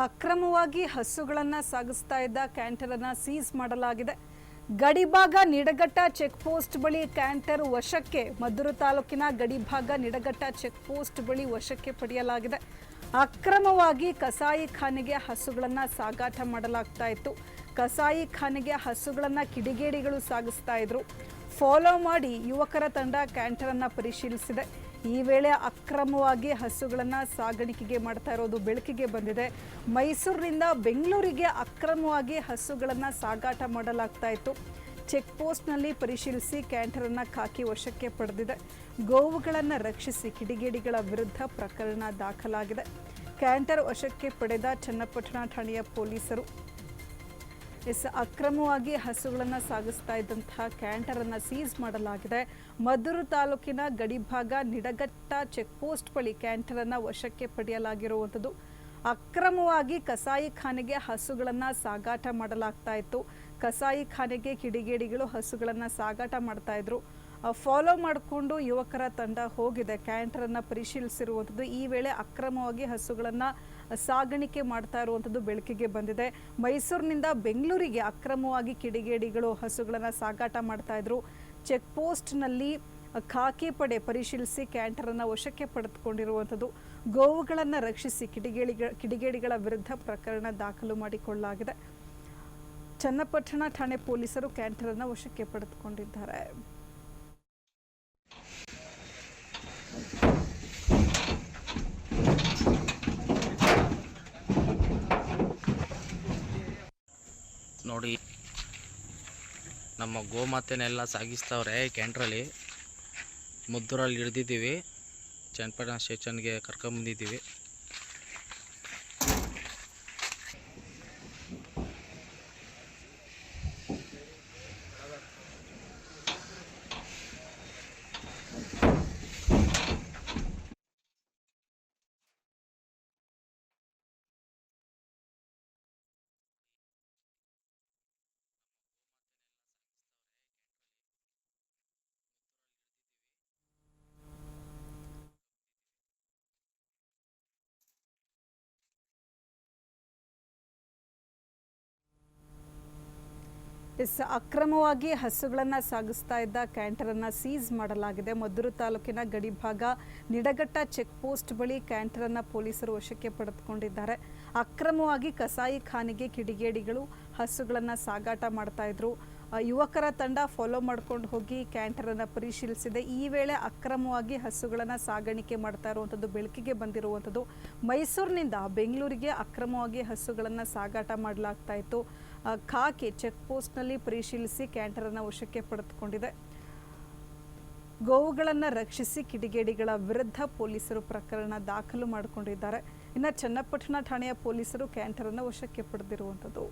ಅಕ್ರಮವಾಗಿ ಹಸುಗಳನ್ನು ಸಾಗಿಸ್ತಾ ಇದ್ದ ಕ್ಯಾಂಟರ್ ಅನ್ನು ಸೀಸ್ ಮಾಡಲಾಗಿದೆ. ಗಡಿಭಾಗ ನಿಡಘಟ್ಟ ಚೆಕ್ ಪೋಸ್ಟ್ ಬಳಿ ಕ್ಯಾಂಟರ್ ವಶಕ್ಕೆ, ಮದ್ದೂರು ತಾಲೂಕಿನ ಗಡಿಭಾಗ ನಿಡಘಟ್ಟ ಚೆಕ್ ಪೋಸ್ಟ್ ಬಳಿ ವಶಕ್ಕೆ ಪಡೆಯಲಾಗಿದೆ. ಅಕ್ರಮವಾಗಿ ಕಸಾಯಿಖಾನೆಗೆ ಹಸುಗಳನ್ನು ಸಾಗಾಟ ಮಾಡಲಾಗ್ತಾ ಇತ್ತು. ಕಸಾಯಿಖಾನೆಗೆ ಹಸುಗಳನ್ನು ಕಿಡಿಗೇಡಿಗಳು ಸಾಗಿಸ್ತಾ ಇದ್ರು. ಫಾಲೋ ಮಾಡಿ ಯುವಕರ ತಂಡ ಕ್ಯಾಂಟರ್ ಅನ್ನು ಪರಿಶೀಲಿಸಿದೆ. ಈ ವೇಳೆ ಅಕ್ರಮವಾಗಿ ಹಸುಗಳನ್ನು ಸಾಗಾಣಿಕೆಗೆ ಮಾಡ್ತಾ ಇರೋದು ಬೆಳಕಿಗೆ ಬಂದಿದೆ. ಮೈಸೂರಿನಿಂದ ಬೆಂಗಳೂರಿಗೆ ಅಕ್ರಮವಾಗಿ ಹಸುಗಳನ್ನು ಸಾಗಾಟ ಮಾಡಲಾಗ್ತಾ ಇತ್ತು. ಚೆಕ್ ಪೋಸ್ಟ್ನಲ್ಲಿ ಪರಿಶೀಲಿಸಿ ಕ್ಯಾಂಟರ್ ಅನ್ನು ಖಾಕಿ ವಶಕ್ಕೆ ಪಡೆದಿದೆ. ಗೋವುಗಳನ್ನು ರಕ್ಷಿಸಿ ಕಿಡಿಗೇಡಿಗಳ ವಿರುದ್ಧ ಪ್ರಕರಣ ದಾಖಲಾಗಿದೆ. ಕ್ಯಾಂಟರ್ ವಶಕ್ಕೆ ಪಡೆದ ಚನ್ನಪಟ್ಟಣ ಠಾಣೆಯ ಪೊಲೀಸರು ಅಕ್ರಮವಾಗಿ ಹಸುಗಳನ್ನು ಸಾಗಿಸ್ತಾ ಇದ್ದಂತಹ ಕ್ಯಾಂಟರ್ ಅನ್ನು ಸೀಸ್ ಮಾಡಲಾಗಿದೆ. ಮದ್ದೂರು ತಾಲೂಕಿನ ಗಡಿಭಾಗ ನಿಡಘಟ್ಟ ಚೆಕ್ ಪೋಸ್ಟ್ ಬಳಿ ಕ್ಯಾಂಟರ್ ಅನ್ನು ವಶಕ್ಕೆ ಪಡೆಯಲಾಗಿರುವಂಥದ್ದು. ಅಕ್ರಮವಾಗಿ ಕಸಾಯಿಖಾನೆಗೆ ಹಸುಗಳನ್ನು ಸಾಗಾಟ ಮಾಡಲಾಗ್ತಾ ಇತ್ತು. ಕಸಾಯಿಖಾನೆಗೆ ಕಿಡಿಗೇಡಿಗಳು ಹಸುಗಳನ್ನು ಸಾಗಾಟ ಮಾಡ್ತಾ ಇದ್ರು. ಫಾಲೋ ಮಾಡಿಕೊಂಡು ಯುವಕರ ತಂಡ ಹೋಗಿದೆ, ಕ್ಯಾಂಟರ್ ಅನ್ನು ಪರಿಶೀಲಿಸಿರುವಂಥದ್ದು. ಈ ವೇಳೆ ಅಕ್ರಮವಾಗಿ ಹಸುಗಳನ್ನು ಸಾಗಾಣಿಕೆ ಮಾಡ್ತಾ ಇರುವಂಥದ್ದು ಬೆಳಕಿಗೆ ಬಂದಿದೆ. ಮೈಸೂರಿನಿಂದ ಬೆಂಗಳೂರಿಗೆ ಅಕ್ರಮವಾಗಿ ಕಿಡಿಗೇಡಿಗಳು ಹಸುಗಳನ್ನು ಸಾಗಾಟ ಮಾಡ್ತಾ ಇದ್ರು. ಚೆಕ್ ಪೋಸ್ಟ್ನಲ್ಲಿ ಖಾಕಿ ಪಡೆ ಪರಿಶೀಲಿಸಿ ಕ್ಯಾಂಟರ್ ಅನ್ನು ವಶಕ್ಕೆ ಪಡೆದುಕೊಂಡಿರುವಂಥದ್ದು. ಗೋವುಗಳನ್ನು ರಕ್ಷಿಸಿ ಕಿಡಿಗೇಡಿಗಳ ವಿರುದ್ಧ ಪ್ರಕರಣ ದಾಖಲು ಮಾಡಿಕೊಳ್ಳಲಾಗಿದೆ. ಚನ್ನಪಟ್ಟಣ ಠಾಣೆ ಪೊಲೀಸರು ಕ್ಯಾಂಟರ್ ಅನ್ನು ವಶಕ್ಕೆ ಪಡೆದುಕೊಂಡಿದ್ದಾರೆ. ನೋಡಿ, ನಮ್ಮ ಗೋಮಾತೆನೆಲ್ಲ ಸಾಗಿಸ್ತವ್ರೆ ಕ್ಯಾಂಟ್ರಲ್ಲಿ. ಮುದ್ದೂರಲ್ಲಿ ಹಿಡ್ದಿದ್ದೀವಿ, ಚನ್ನಪಟ್ಟಣ ಸ್ಟೇಷನ್ಗೆ ಕರ್ಕೊಂಬಂದಿದ್ದೀವಿ. ಅಕ್ರಮವಾಗಿ ಹಸುಗಳನ್ನು ಸಾಗಿಸ್ತಾ ಇದ್ದ ಕ್ಯಾಂಟರ್ ಅನ್ನು ಸೀಸ್ ಮಾಡಲಾಗಿದೆ. ಮದ್ದೂರು ತಾಲೂಕಿನ ಗಡಿಭಾಗ ನಿಡಘಟ್ಟ ಚೆಕ್ ಪೋಸ್ಟ್ ಬಳಿ ಕ್ಯಾಂಟರ್ ಅನ್ನು ಪೊಲೀಸರು ವಶಕ್ಕೆ ಪಡೆದುಕೊಂಡಿದ್ದಾರೆ. ಅಕ್ರಮವಾಗಿ ಕಸಾಯಿಖಾನೆಗೆ ಕಿಡಿಗೇಡಿಗಳು ಹಸುಗಳನ್ನು ಸಾಗಾಟ ಮಾಡ್ತಾ ಇದ್ರು. ಯುವಕರ ತಂಡ ಫಾಲೋ ಮಾಡ್ಕೊಂಡು ಹೋಗಿ ಕ್ಯಾಂಟರ್ ಅನ್ನು ಪರಿಶೀಲಿಸಿದೆ. ಈ ವೇಳೆ ಅಕ್ರಮವಾಗಿ ಹಸುಗಳನ್ನು ಸಾಗಾಣಿಕೆ ಮಾಡ್ತಾ ಇರುವಂಥದ್ದು ಬೆಳಕಿಗೆ ಬಂದಿರುವಂಥದ್ದು. ಮೈಸೂರಿನಿಂದ ಬೆಂಗಳೂರಿಗೆ ಅಕ್ರಮವಾಗಿ ಹಸುಗಳನ್ನು ಸಾಗಾಟ ಮಾಡಲಾಗ್ತಾ ಇತ್ತು. ಖಾಕಿ ಚೆಕ್ ಪೋಸ್ಟ್ನಲ್ಲಿ ಪರಿಶೀಲಿಸಿ ಕ್ಯಾಂಟರ್ ಅನ್ನು ವಶಕ್ಕೆ ಪಡೆದುಕೊಂಡಿದೆ. ಗೋವುಗಳನ್ನು ರಕ್ಷಿಸಿ ಕಿಡಿಗೇಡಿಗಳ ವಿರುದ್ಧ ಪೊಲೀಸರು ಪ್ರಕರಣ ದಾಖಲು ಮಾಡಿಕೊಂಡಿದ್ದಾರೆ. ಇನ್ನು ಚನ್ನಪಟ್ಟಣ ಠಾಣೆಯ ಪೊಲೀಸರು ಕ್ಯಾಂಟರ್ ಅನ್ನು ವಶಕ್ಕೆ ಪಡೆದಿರುವಂಥದ್ದು.